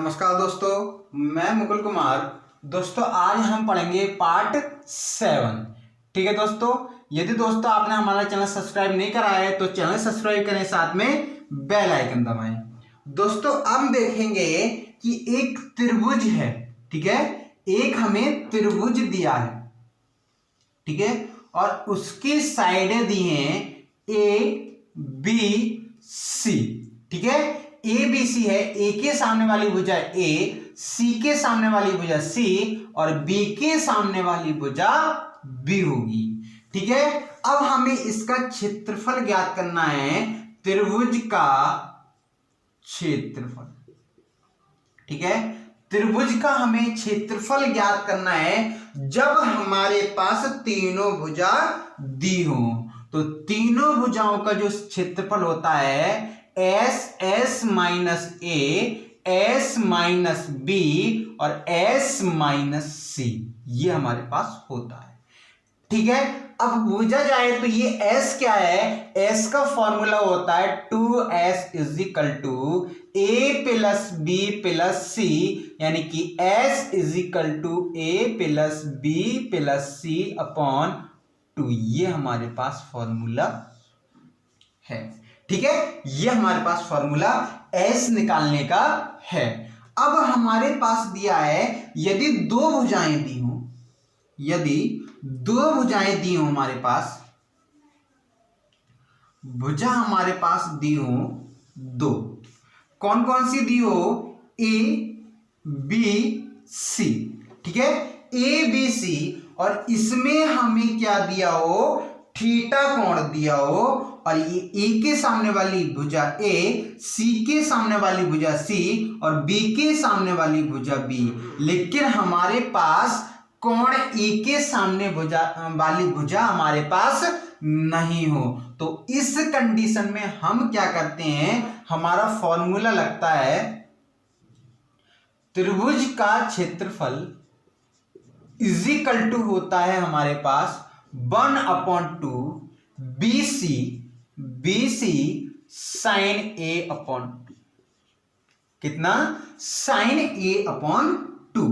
नमस्कार दोस्तों, मैं मुकुल कुमार। दोस्तों आज हम पढ़ेंगे पार्ट 7। ठीक है दोस्तों, यदि दोस्तों आपने हमारा चैनल सब्सक्राइब नहीं करा है तो चैनल सब्सक्राइब करें, साथ में बेल आइकन दबाएं। दोस्तों अब देखेंगे कि एक त्रिभुज है। ठीक है, एक हमें त्रिभुज दिया है। ठीक है, और उसकी साइडें दी हैं ए बी सी। ठीक है, ए बी सी है। ए के सामने वाली भुजा ए, सी के सामने वाली भुजा सी और बी के सामने वाली भुजा बी होगी। ठीक है, अब हमें इसका क्षेत्रफल ज्ञात करना है, त्रिभुज का क्षेत्रफल। ठीक है, त्रिभुज का हमें क्षेत्रफल ज्ञात करना है जब हमारे पास तीनों भुजा दी हो। तो तीनों भुजाओं का जो क्षेत्रफल होता है S S minus A, S minus B और एस माइनस सी, ये हमारे पास होता है। ठीक है, अब बुझा जाए तो ये एस क्या है। एस का फॉर्मूला होता है 2s is equal to A plus B plus C, यानी कि S is equal to A plus B plus C upon 2। ये हमारे पास फॉर्मूला है। ठीक है, ये हमारे पास फॉर्मूला एस निकालने का है। अब हमारे पास दिया है यदि दो भुजाएं दी हो, यदि दो भुजाएं दी हो हमारे पास, भुजा हमारे पास दी हो दो, कौन कौन सी दी हो, ए बी सी। ठीक है, ए बी सी, और इसमें हमें क्या दिया हो, थीटा कोण दिया हो, और ये ए के सामने वाली भुजा ए, सी के सामने वाली भुजा सी और बी के सामने वाली भुजा बी। लेकिन हमारे पास कोण ए के सामने वाली भुजा हमारे पास नहीं हो, तो इस कंडीशन में हम क्या करते हैं, हमारा फॉर्मूला लगता है त्रिभुज का क्षेत्रफल इज इक्वल टू होता है हमारे पास 1/2 बी सी साइन ए अपॉन 2। कितना, साइन ए अपॉन 2।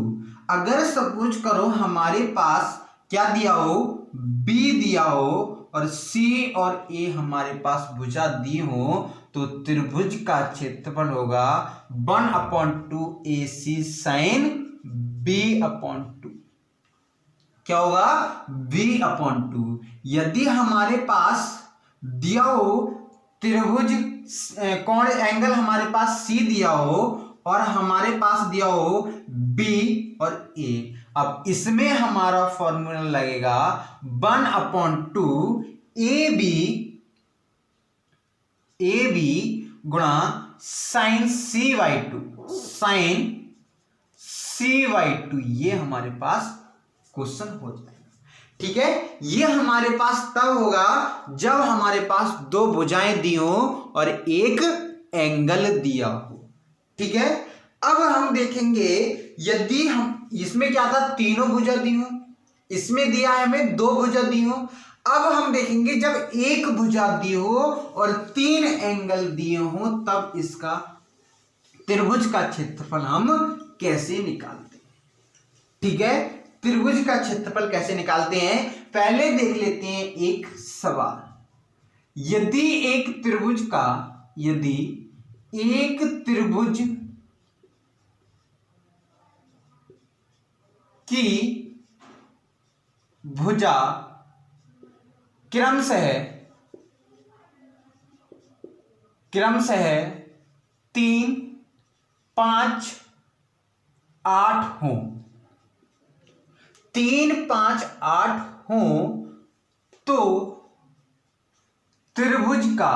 अगर सपोज करो हमारे पास क्या दिया हो, बी दिया हो और सी और ए हमारे पास भुजा दी हो, तो त्रिभुज का क्षेत्रफल होगा 1/2 ए सी साइन बी अपॉन 2। क्या होगा, b/2। यदि हमारे पास दिया हो त्रिभुज कोण एंगल हमारे पास सी दिया हो और हमारे पास दिया हो b और a, अब इसमें हमारा फॉर्मूला लगेगा 1/2 ए बी गुणा साइन c/2, साइन c/2। ये हमारे पास क्वेश्चन हो जाएगा। ठीक है, ये हमारे पास तब होगा जब हमारे पास दो भुजाएं दी हो और एक एंगल दिया हो। ठीक है, अब हम देखेंगे यदि हम इसमें क्या था, तीनों भुजा दी हो, इसमें दिया है हमें दो भुजा दी हो। अब हम देखेंगे जब एक भुजा दी हो और तीन एंगल दिए हो, तब इसका त्रिभुज का क्षेत्रफल हम कैसे निकालते हैं। ठीक है, त्रिभुज का क्षेत्रफल कैसे निकालते हैं, पहले देख लेते हैं एक सवाल। यदि एक त्रिभुज की भुजा क्रमशः 3, 5, 8 हो, 3, 5, 8 हो, तो त्रिभुज का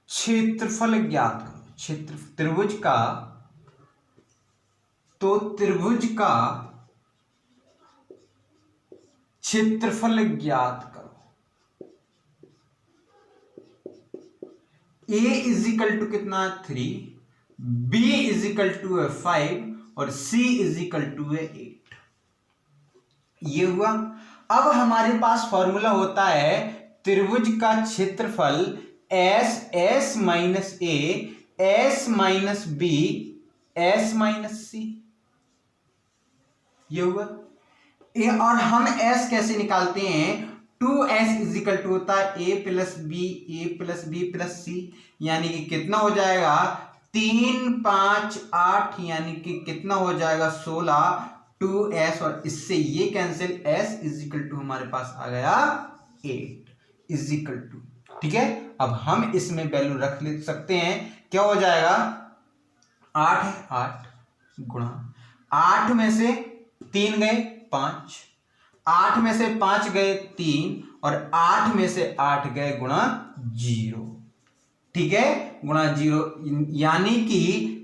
क्षेत्रफल ज्ञात करो। त्रिभुज का क्षेत्रफल ज्ञात करो। ए इज इक्वल टू कितना, 3, बी इज इक्वल टू 5 और C इज इक्वल टू 8। ये हुआ। अब हमारे पास फॉर्मूला होता है त्रिभुज का क्षेत्रफल S minus A, S minus B S minus C, ये हुआ। और हम एस कैसे निकालते हैं, 2s इज इक्वल टू होता है ए प्लस बी प्लस सी, यानी कि कितना हो जाएगा 3 5 8, यानी कि कितना हो जाएगा 16, 2s, और इससे ये cancel, s is equal to हमारे पास आ गया 8 इज इक्वल टू, ठीक है। अब हम इसमें वैल्यू रख ले सकते हैं, क्या हो जाएगा 8 है, 8 गुणा 8 में से 3 गए 5, 8 में से 5 गए 3, और 8 में से 8 गए गुणा 0, ठीक है, गुणा 0, यानी कि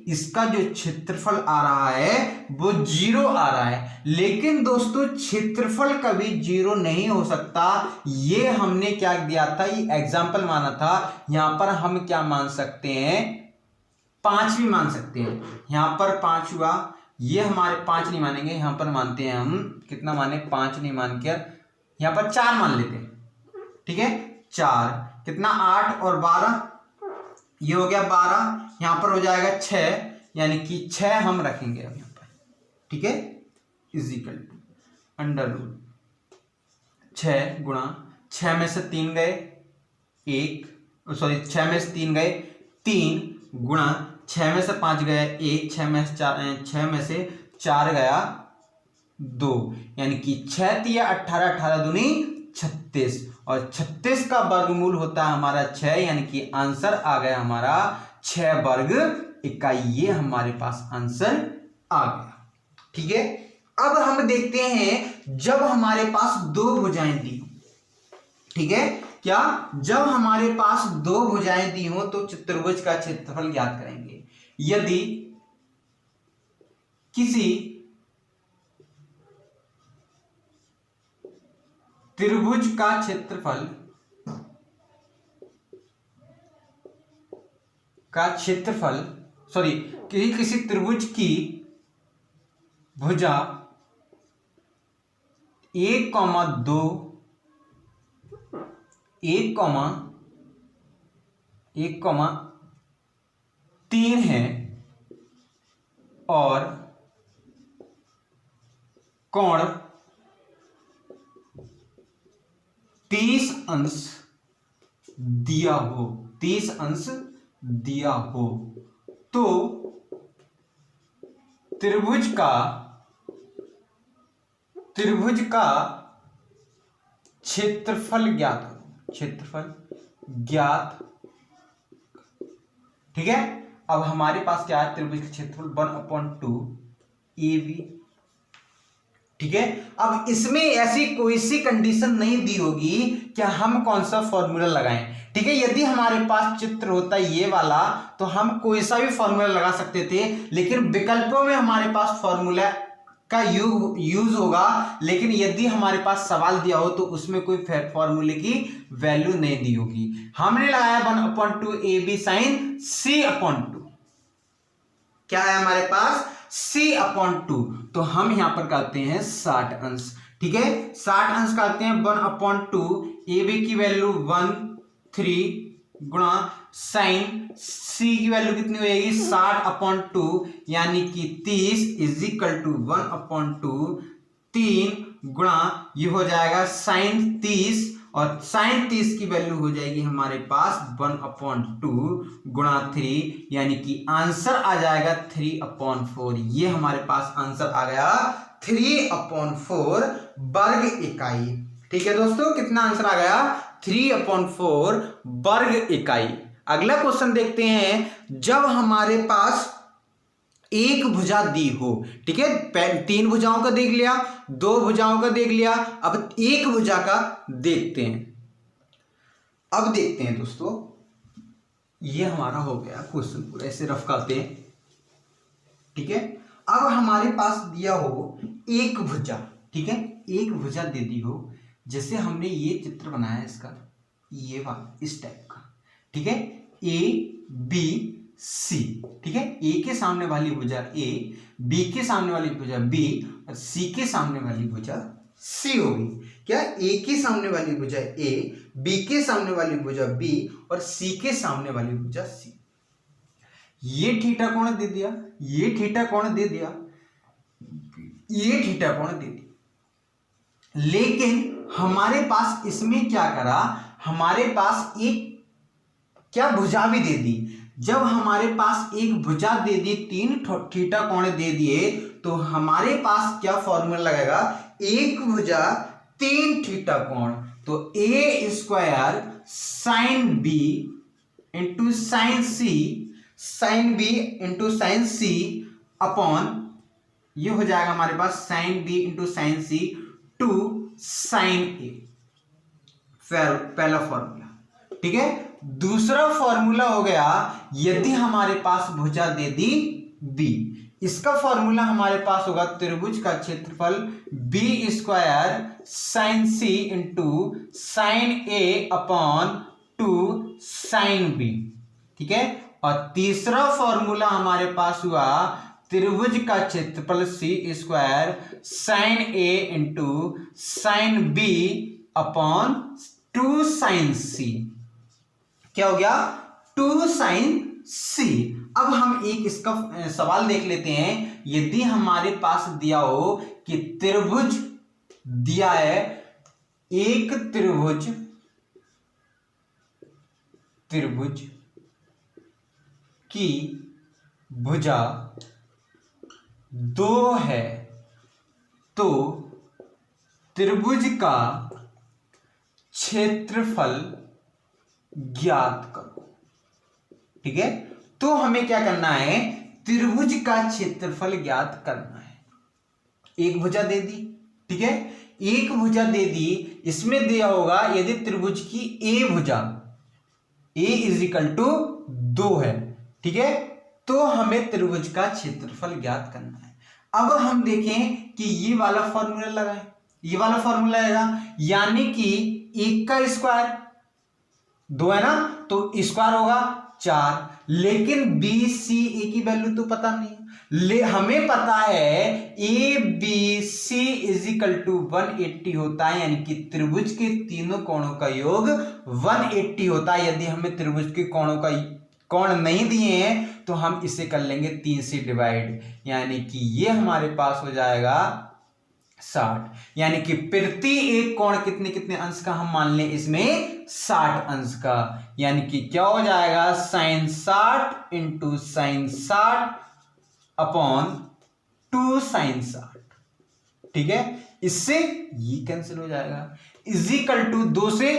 इसका जो क्षेत्रफल आ रहा है वो 0 आ रहा है। लेकिन दोस्तों क्षेत्रफल कभी 0 नहीं हो सकता, ये हमने क्या दिया था, ये एग्जाम्पल माना था। यहां पर हम क्या मान सकते हैं, 5 भी मान सकते हैं। यहां पर 5 हुआ, ये हमारे 5 नहीं मानेंगे, यहां पर मानते हैं हम, कितना माने 5 नहीं मान कर यहां पर 4 मान लेते हैं, ठीक है। 4 कितना 8 और 12, ये हो गया 12, यहां पर हो जाएगा 6, यानी कि 6 हम रखेंगे अब यहां पर, ठीक है, is equal to under root 6 गुणा 6 में से 3 गए 1, सॉरी 6 में से 3 गए 3, गुणा 6 में से 5 गया 1, 6 में से 4 गया 2, यानी कि 6 तिया 18, 18 दूनी 36, और 36 का वर्गमूल होता है हमारा 6, यानी कि आंसर आ गया हमारा 6 वर्ग इकाई, ये हमारे पास आंसर आ गया, ठीक है। अब हम देखते हैं जब हमारे पास 2 भुजाएं दी, ठीक है, क्या, जब हमारे पास 2 भुजाएं दी हो तो चतुर्भुज का क्षेत्रफल ज्ञात करेंगे। यदि किसी त्रिभुज का क्षेत्रफल किसी त्रिभुज की भुजा 1, 2, 1, 3 है और कोण 30 अंश दिया हो, 30 अंश दिया हो, तो त्रिभुज का क्षेत्रफल ज्ञात करो, क्षेत्रफल ज्ञात, ठीक है। अब हमारे पास क्या है, त्रिभुज का क्षेत्रफल 1/2 AB, ठीक है। अब इसमें ऐसी कोई सी कंडीशन नहीं दी होगी कि हम कौन सा फॉर्मूला लगाएं, ठीक है। यदि हमारे पास चित्र होता ये वाला तो हम कोई सा भी फॉर्मूला लगा सकते थे, लेकिन विकल्पों में हमारे पास फॉर्मूला का यूज होगा। लेकिन यदि हमारे पास सवाल दिया हो तो उसमें कोई फॉर्मूले की वैल्यू नहीं दी होगी। हमने लगाया 1/2 AB sin C/2, क्या है हमारे पास C/2, तो हम यहां पर करते हैं 60 अंश, ठीक है, 60 अंश करते हैं 1/2 AB की वैल्यू 1/3 गुणा साइन C की वैल्यू कितनी हो जाएगी 60/2, यानी कि 30 इज इक्वल टू 1/2 3 गुणा ये हो जाएगा साइन 30, और साइन 30 की वैल्यू हो जाएगी हमारे पास 1/2 गुणा 3, यानी कि आंसर आ जाएगा 3/4। ये हमारे पास आंसर आ गया 3/4 वर्ग इकाई, ठीक है दोस्तों, कितना आंसर आ गया 3/4 वर्ग इकाई। अगला क्वेश्चन देखते हैं, जब हमारे पास एक भुजा दी हो, ठीक है, 3 भुजाओं का देख लिया, 2 भुजाओं का देख लिया, अब एक भुजा का देखते हैं। अब देखते हैं दोस्तों, ये हमारा हो गया क्वेश्चन पूरा, ऐसे रफ करते हैं, ठीक है। अब हमारे पास दिया हो एक भुजा, ठीक है, एक भुजा दे दी हो, जैसे हमने ये चित्र बनाया इसका, ये वाला इस टाइप का, ठीक है, AB C, ठीक है, ए के सामने वाली भुजा A, B के सामने वाली भुजा B और C के सामने वाली भुजा C होगी। क्या, A के सामने वाली भुजा A, B के सामने वाली भुजा B और C के सामने वाली भुजा C। ये थीटा कोण दे दिया, ये थीटा कोण दे दिया, ये थीटा कोण दे दिया। लेकिन हमारे पास इसमें क्या करा, हमारे पास एक क्या भुजा भी दे दी। जब हमारे पास एक भुजा दे दी, 3 थीटा कोण दे दिए, तो हमारे पास क्या फॉर्मूला लगेगा, एक भुजा 3 थीटा कोण, तो A square sine B into sine C, sine B into sine C upon, ये हो जाएगा हमारे पास sine B into sine C to sine A, पहला फॉर्मूला। ठीक है, दूसरा फॉर्मूला हो गया, यदि हमारे पास भुजा दे दी बी, इसका फॉर्मूला हमारे पास होगा त्रिभुज का क्षेत्रफल बी स्क्वायर साइन सी इंटू साइन ए अपॉन टू साइन बी। ठीक है, और तीसरा फॉर्मूला हमारे पास हुआ त्रिभुज का क्षेत्रफल C square sine A into sine B upon two sine C. क्या हो गया, 2 साइन सी। अब हम एक इसका सवाल देख लेते हैं। यदि हमारे पास दिया हो कि त्रिभुज दिया है, एक त्रिभुज की भुजा 2 है, तो त्रिभुज का क्षेत्रफल ज्ञात करो। ठीक है, तो हमें क्या करना है, त्रिभुज का क्षेत्रफल ज्ञात करना है। एक भुजा दे दी, ठीक है, एक भुजा दे दी, इसमें दिया होगा यदि त्रिभुज की ए भुजा ए इज इक्वल टू 2 है। ठीक है, तो हमें त्रिभुज का क्षेत्रफल ज्ञात करना है। अब हम देखें कि ये वाला फॉर्मूला लगाएं, ये वाला फॉर्मूला आएगा, यानी कि 1 का स्क्वायर 2 है ना, तो स्क्वायर होगा 4, लेकिन बी सी ए की वैल्यू तो पता नहीं, हमें पता है A B C is equal to 180 होता है, यानी कि त्रिभुज के तीनों कोणों का योग 180 होता है। यदि हमें त्रिभुज के कोणों का कोण नहीं दिए हैं तो हम इसे कर लेंगे 3 से डिवाइड, यानी कि ये हमारे पास हो जाएगा 60, यानी कि प्रति एक कोण कितने कितने अंश का हम मान लें इसमें 60 अंश का, यानी कि क्या हो जाएगा sine 60 into sine 60 upon 2 sine 60। ठीक है, इससे ये कैंसिल हो जाएगा, इज इक्वल टू 2 से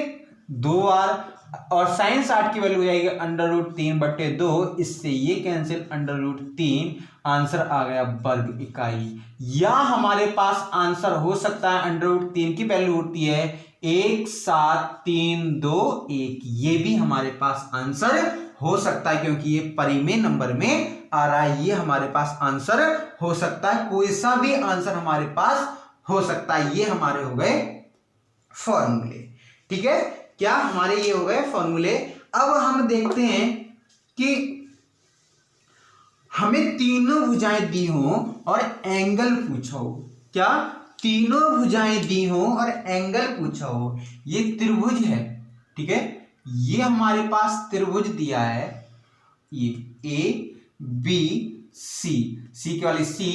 2 बार, और साइन 60 की वैल्यू हो जाएगी √3/2, इससे ये कैंसिल √3, आंसर आ गया वर्ग इकाई। या हमारे पास आंसर हो सकता है √3 की वैल्यू होती है 17321, ये भी हमारे पास आंसर हो सकता है, क्योंकि ये परिमेय नंबर में आ रहा है, ये हमारे पास आंसर हो सकता है, कोई सा भी आंसर हमारे पास हो सकता है। ये हमारे हो गए फॉर्मूले। ठीक है, क्या हमारे ये हो गए फॉर्मूले। अब हम देखते हैं कि हमें तीनों भुजाएं दी हो और एंगल पूछा हो। क्या, तीनों भुजाएं दी हो और एंगल पूछा हो। ये त्रिभुज है, ठीक है, ये हमारे पास त्रिभुज दिया है, ये ए बी सी, सी के वाली सी,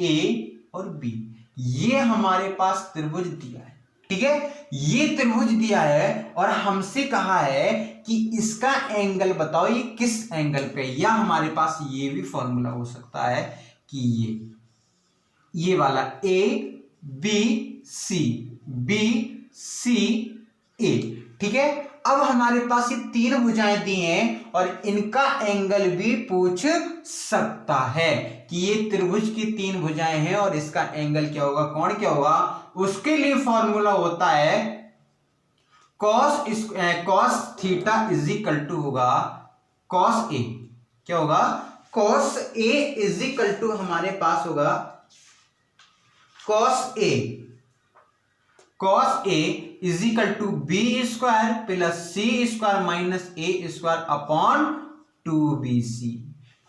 ए और बी, ये हमारे पास त्रिभुज दिया है। ठीक है, ये त्रिभुज दिया है और हमसे कहा है कि इसका एंगल बताओ, ये किस एंगल पे, या हमारे पास ये भी फॉर्मूला हो सकता है कि ये वाला ए बी सी ए। ठीक है, अब हमारे पास ये 3 भुजाएं दी हैं और इनका एंगल भी पूछ सकता है कि ये त्रिभुज की 3 भुजाएं हैं और इसका एंगल क्या होगा, कोण क्या होगा। उसके लिए फॉर्मूला होता है cos theta is equal to होगा cos ए, क्या होगा cos A is equal to हमारे पास होगा cos A is equal to B square plus C square minus A square upon 2bc।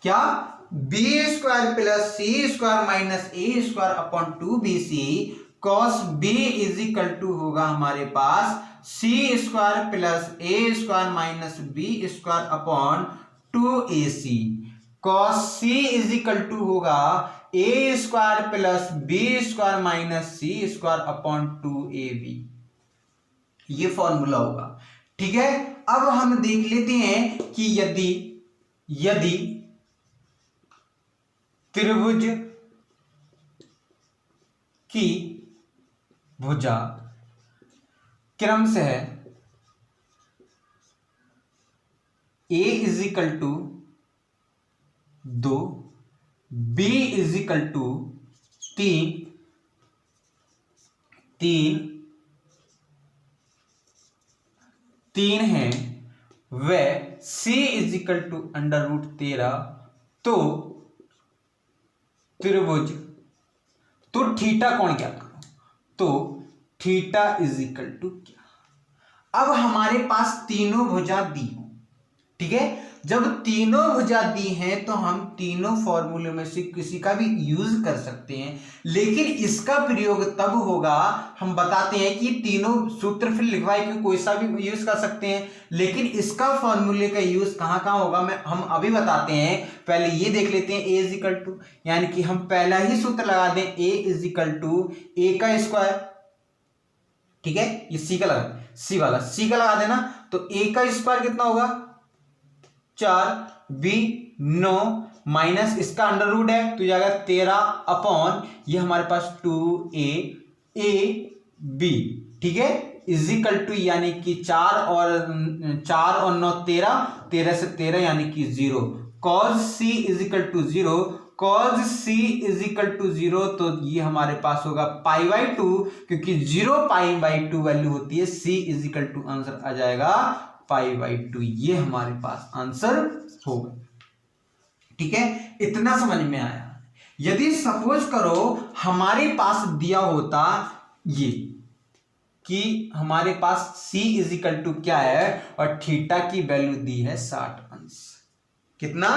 क्या, B square plus C square minus A square upon 2bc, cos b is equal to होगा हमारे पास C square plus A square minus B square upon 2ac। Cos C is equal to होगा A square plus B square minus C square upon 2ab, ये formula होगा। ठीक है, अब हम देख लेते हैं कि यदि त्रिभुज की भुजा क्रमशः A is equal to 2, B is equal to 3 है, व सी इज इक्वल टू √13, तो त्रिभुज, तो थीटा कोण क्या करो, तो थीटा इज इक्वल टू क्या। अब हमारे पास तीनों भुजा दी हो, ठीक है, जब तीनों भुजा दी हैं तो हम तीनों फॉर्मूले में से किसी का भी यूज कर सकते हैं, लेकिन इसका प्रयोग तब होगा, हम बताते हैं कि तीनों सूत्र फिर लिखवाए कि कोई सा भी यूज कर सकते हैं, लेकिन इसका फॉर्मूले का यूज कहां कहां होगा हम अभी बताते हैं। पहले ये देख लेते हैं, ए इज इक्वल टू, यानी कि हम पहला ही सूत्र लगा दें, ए इज इक्वल टू ए का स्क्वायर, ठीक है, ये सी का लगा देना, तो ए का स्क्वायर कितना होगा 4, बी 9 माइनस इसका अंडर रूट है तो जाएगा 13 अपॉन ये हमारे पास 2a बी, ठीक है, इज इक्वल टू, यानी कि 4 और 9 13 से 13 यानी कि 0, cos c is equal to 0, cos c is equal to 0, तो ये हमारे पास होगा π/2, क्योंकि 0 π/2 वैल्यू होती है, c is equal to answer आ जाएगा π/2, ये हमारे पास आंसर होगा। ठीक है, इतना समझ में आया। यदि सपोज करो हमारे पास दिया होता ये कि हमारे पास c इज इक्वल टू क्या है और थीटा की वैल्यू दी है 60 अंश, कितना,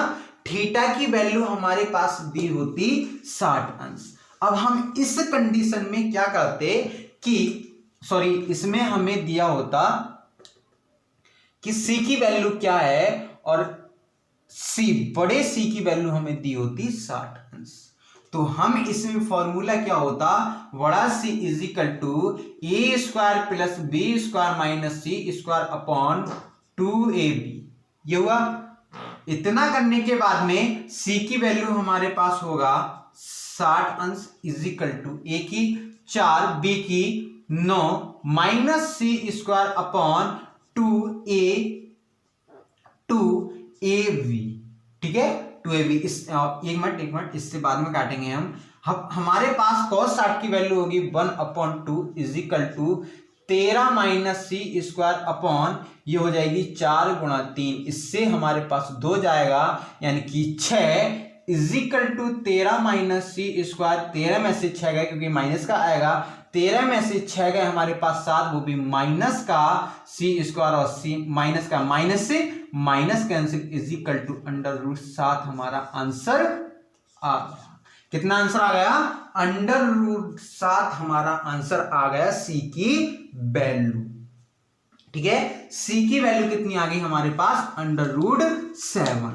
थीटा की वैल्यू हमारे पास दी होती 60 अंश। अब हम इस कंडीशन में क्या करते कि इसमें हमें दिया होता कि c की वैल्यू क्या है और बड़े C की वैल्यू हमें दी होती 60 अंश, तो हम इसमें फॉर्मूला क्या होता, बड़ा C is equal to A square plus B square minus C square upon 2ab, ये हुआ। इतना करने के बाद में C की वैल्यू हमारे पास होगा 60 अंश इज इक्वल टू ए की 4, बी की 9 minus C square upon 2ab, ठीक है, 2ab। एक मिनट इससे बाद में काटेंगे हम हमारे पास cos 60 की वैल्यू होगी 1/2 is equal to 13 minus C square upon ये हो जाएगी 4 गुणा 3, इससे हमारे पास 2 जाएगा यानी कि 6 is equal to 13 minus C square, 13 में से 6 गए क्योंकि माइनस का आएगा, 13 में से 6 गए हमारे पास 7, वो भी माइनस का सी स्क्वायर और सी माइनस का माइनस से minus cancel is equal to √7 हमारा आंसर आ गया। कितना आंसर आ गया, √7 हमारा आंसर आ गया सी की वैल्यू। ठीक है, सी की वैल्यू कितनी आ गई हमारे पास, √7।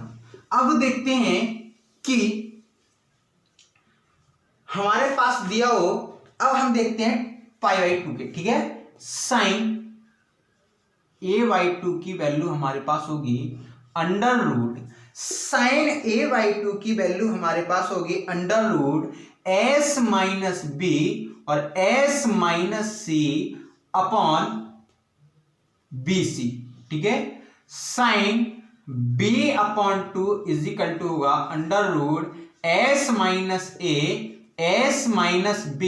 अब देखते हैं कि हमारे पास दिया हो, अब हम देखते हैं π/2 के, ठीक है, साइन a/2 की वैल्यू हमारे पास होगी साइन a/2 की वैल्यू हमारे पास होगी √s माइनस बी और s minus C upon BC, ठीक है, sine b/2 is equal to होगा √s minus a s minus b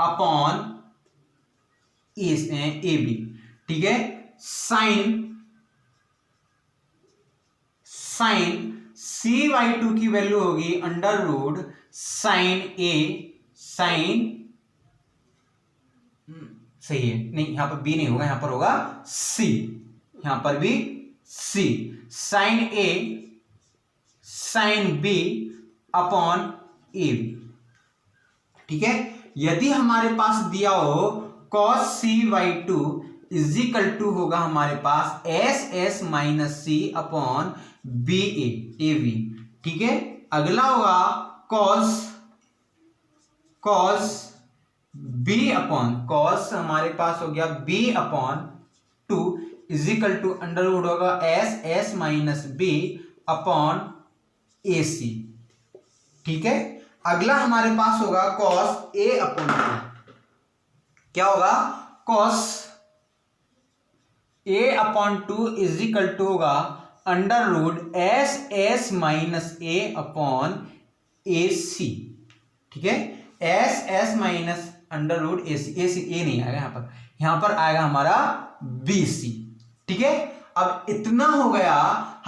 upon AB, ठीक है, साइन c/2 की वैल्यू होगी साइन a साइन, सही है, नहीं यहां पर b नहीं होगा, यहां पर होगा c, यहां पर भी c, sine a sine b upon AB, ठीक है। यदि हमारे पास दिया हो cos c/2 is equal to होगा हमारे पास s minus C upon AB, ठीक है। अगला होगा कॉस बी अपॉन, कॉस हमारे पास हो गया B upon 2 is equal to under root होगा S minus B upon A C, ठीक है। अगला हमारे पास होगा कॉस ए अपॉन 2, क्या होगा cos A upon 2 is equal to होगा under root S minus A upon A C, ठीक है। S minus under root A C A नहीं आएगा यहां पर आएगा हमारा बी सी, ठीक है। अब इतना हो गया।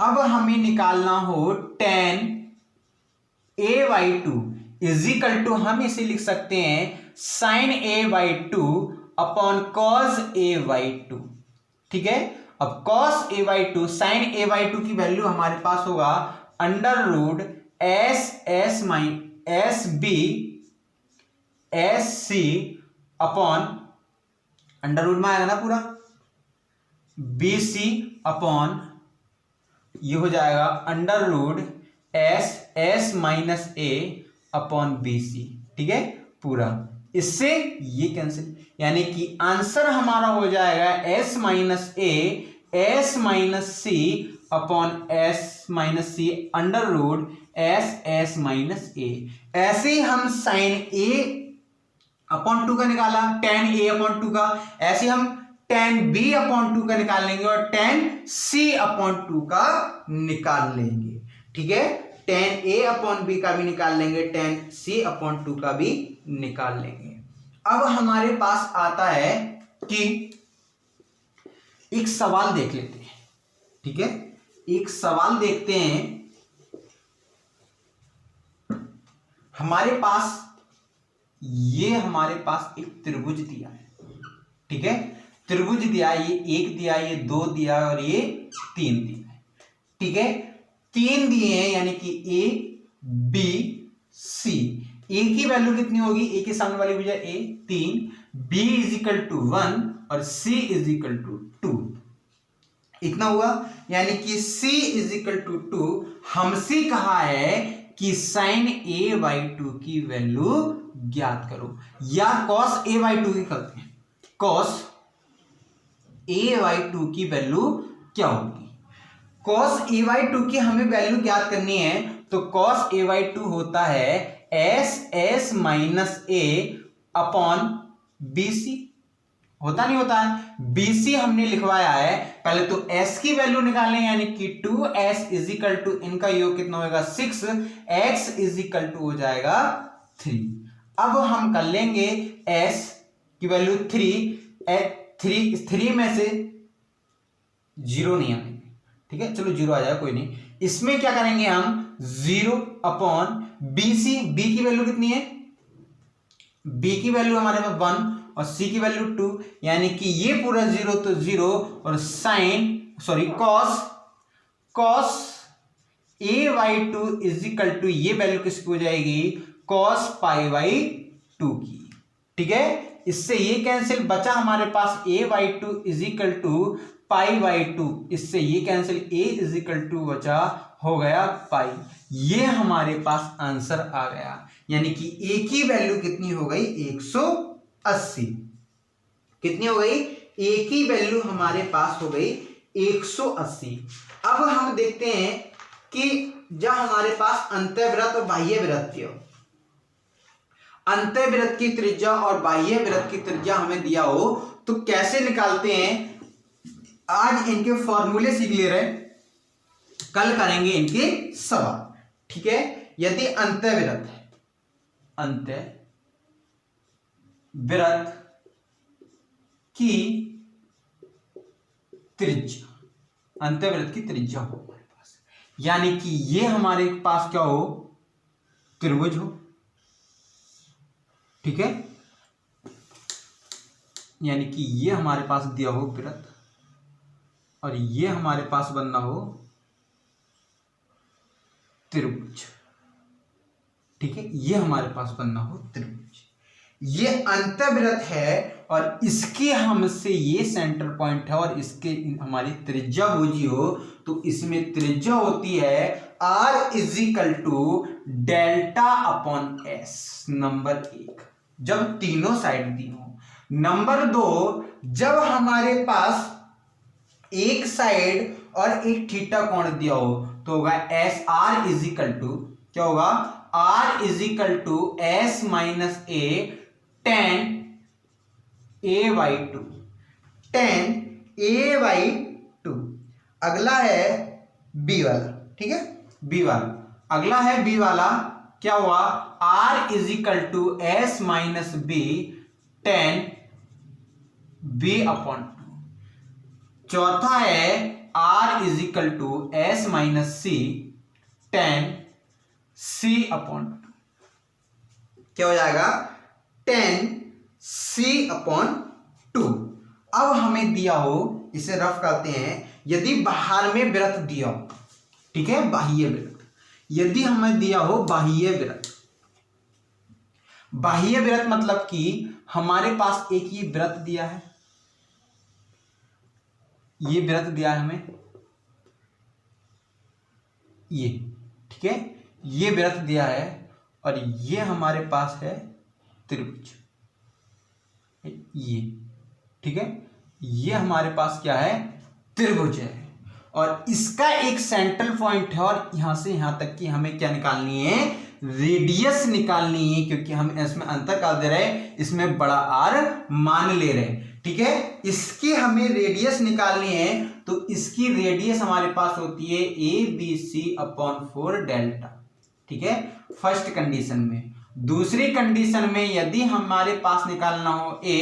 अब हमें निकालना हो tan a by 2 is equal to, हम इसे लिख सकते हैं sin a by 2 upon cos a by 2, ठीक है। अब cos a by 2 sin a by 2 की वैल्यू हमारे पास होगा under root S minus S B S C upon under root में आएगा ना पूरा बी सी अपॉन ये हो जाएगा under root S minus A upon B C, ठीक है पूरा। इससे ये कैंसिल, यानी कि आंसर हमारा हो जाएगा S minus C upon S minus सी अंडर रूट एस माइनस ए। ऐसे ही हम साइन ए अपॉन 2 का निकाला tan a अपॉन 2 का, ऐसे हम tan b अपॉन 2 का निकाल लेंगे और tan c अपॉन 2 का निकाल लेंगे, ठीक है। tan a अपॉन b का भी निकाल लेंगे, tan c अपॉन 2 का भी निकाल लेंगे। अब हमारे पास आता है कि एक सवाल देख लेते हैं, ठीक है। एक सवाल देखते हैं। हमारे पास एक त्रिभुज दिया है, ठीक है। त्रिभुज दिया है, ये 1 दिया है, ये 2 दिया है और ये 3 दिया है, ठीक है। 3 दिए हैं यानी कि ए बी सी। ए की वैल्यू कितनी होगी, ए के सामने वाली भुजा ए 3, बी इज इक्वल टू 1 और सी इज इक्वल टू 2, इतना हुआ। यानी कि c इज इक्वल टू 2 हमसे कहा है कि साइन a बाई 2 की वैल्यू ज्ञात करो, या cos a बाई 2 की करते हैं। cos a बाई 2 की वैल्यू क्या होगी, cos a बाई 2 की हमें वैल्यू ज्ञात करनी है, तो cos a बाई 2 होता है S minus A upon B C, होता नहीं होता है। BC हमने लिखवाया है, पहले तो S की वैल्यू निकालें, यानी कि 2S इज इक्वल टू इनका योग कितना होगा 6, X इज इक्वल टू हो जाएगा 3। अब हम कर लेंगे S की वैल्यू 3 में से 0 नहीं आएंगे, ठीक है, चलो 0 आ जाएगा कोई नहीं। इसमें क्या करेंगे हम 0 अपॉन BC, B की वैल्यू कितनी है, B की वैल्यू हमारे पास 1 और C की वैल्यू 2, यानी कि ये पूरा 0 तो 0 और cos a by 2 is equal to ये वैल्यू किसकी हो जाएगी cos पाई बाई 2 की, ठीक है। इससे ये कैंसिल, बचा हमारे पास a by 2 is equal to pi by 2, इससे ये cancel, a is equal to बचा हो गया पाई। ये हमारे पास आंसर आ गया, यानी कि a की वैल्यू कितनी हो गई 180। कितनी हो गई, a की वैल्यू हमारे पास हो गई 180। अब हम देखते हैं कि जब हमारे पास अंतःवृत्त और बाह्य वृत्त हो, अंतःवृत्त की त्रिज्या और बाह्य वृत्त की त्रिज्या हमें दिया हो तो कैसे निकालते हैं, आज इनके फॉर्मूले सीख ले रहे, कल करेंगे इनके सवाल, ठीक है। यदि अंतःवृत्त है, अंतःवृत्त की त्रिज्या, अंतःवृत्त की त्रिज्या हो हमारे पास, यानी कि ये हमारे पास क्या हो, त्रिभुज हो, ठीक है। यानी कि ये हमारे पास दिया हो वृत्त और ये हमारे पास बनना हो त्रिभुज, ठीक है। ये हमारे पास बनना हो त्रिभुज। ये अंतःवृत्त है और इसकी हमसे ये सेंटर पॉइंट है और इसके हमारी त्रिज्या भुजी हो तो इसमें त्रिज्या होती है r is equal to delta upon S. Number 1 जब तीनों साइड दी हो। नंबर 2 जब हमारे पास एक साइड और एक थीटा कोण दिया हो तो होगा एस आर इजिकल टू क्या होगा r is equal to S minus A tan A by two, tan A by two. अगला है बी वाला, ठीक है, बी वाला। अगला है बी वाला, क्या हुआ r is equal to S minus B tan B upon two. चौथा है r is equal to S minus C tan C upon two. क्या हो जाएगा टेन सी अपॉन टू। अब हमें दिया हो, इसे रफ करते हैं, यदि बाहर में वृत्त दिया हो, ठीक है, बाह्य वृत्त, यदि हमें दिया हो बाह्य वृत्त, बाह्य वृत्त मतलब कि हमारे पास एक ये वृत्त दिया है, ये वृत्त दिया है हमें, ये, ठीक है, ये वृत्त दिया है और ये हमारे पास है त्रिभुज, ये, ठीक है, ये हमारे पास क्या है त्रिभुज है और इसका एक सेंट्रल पॉइंट है और यहां से यहां तक की हमें क्या निकालनी है रेडियस निकालनी है, क्योंकि हम इसमें अंतर कर दे रहे हैं, इसमें बड़ा आर मान ले रहे हैं, ठीक है। इसकी हमें रेडियस निकालनी है तो इसकी रेडियस हमारे पास होती है A B C upon 4 delta, ठीक है, फर्स्ट कंडीशन में। दूसरी कंडीशन में यदि हमारे पास निकालना हो ए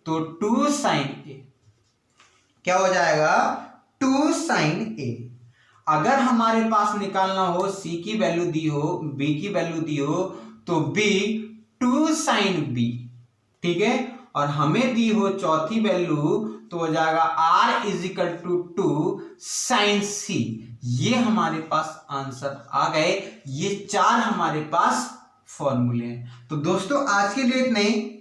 तो 2 साइन ए, क्या हो जाएगा 2 साइन ए। अगर हमारे पास निकालना हो सी की वैल्यू दी हो, बी की वैल्यू दी हो तो बी 2 साइन बी, ठीक है, और हमें दी हो चौथी वैल्यू तो हो जाएगा आर इजिकल टू 2 साइन सी। ये हमारे पास आंसर आ गए, ये 4 हमारे पास फॉर्मूले हैं। तो दोस्तों आज के लिए इतना ही।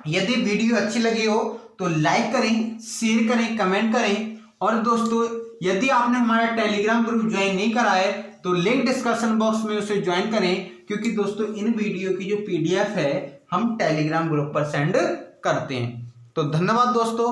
यदि वीडियो अच्छी लगी हो तो लाइक करें, शेयर करें, कमेंट करें और दोस्तों यदि आपने हमारा टेलीग्राम ग्रुप ज्वाइन नहीं करा है तो लिंक डिस्क्रिप्शन बॉक्स में उसे ज्वाइन करें, क्योंकि दोस्तों इन वीडियो की जो पीडीएफ है हम टेलीग्राम ग्रुप पर सेंड करते हैं। तो धन्यवाद दोस्तों।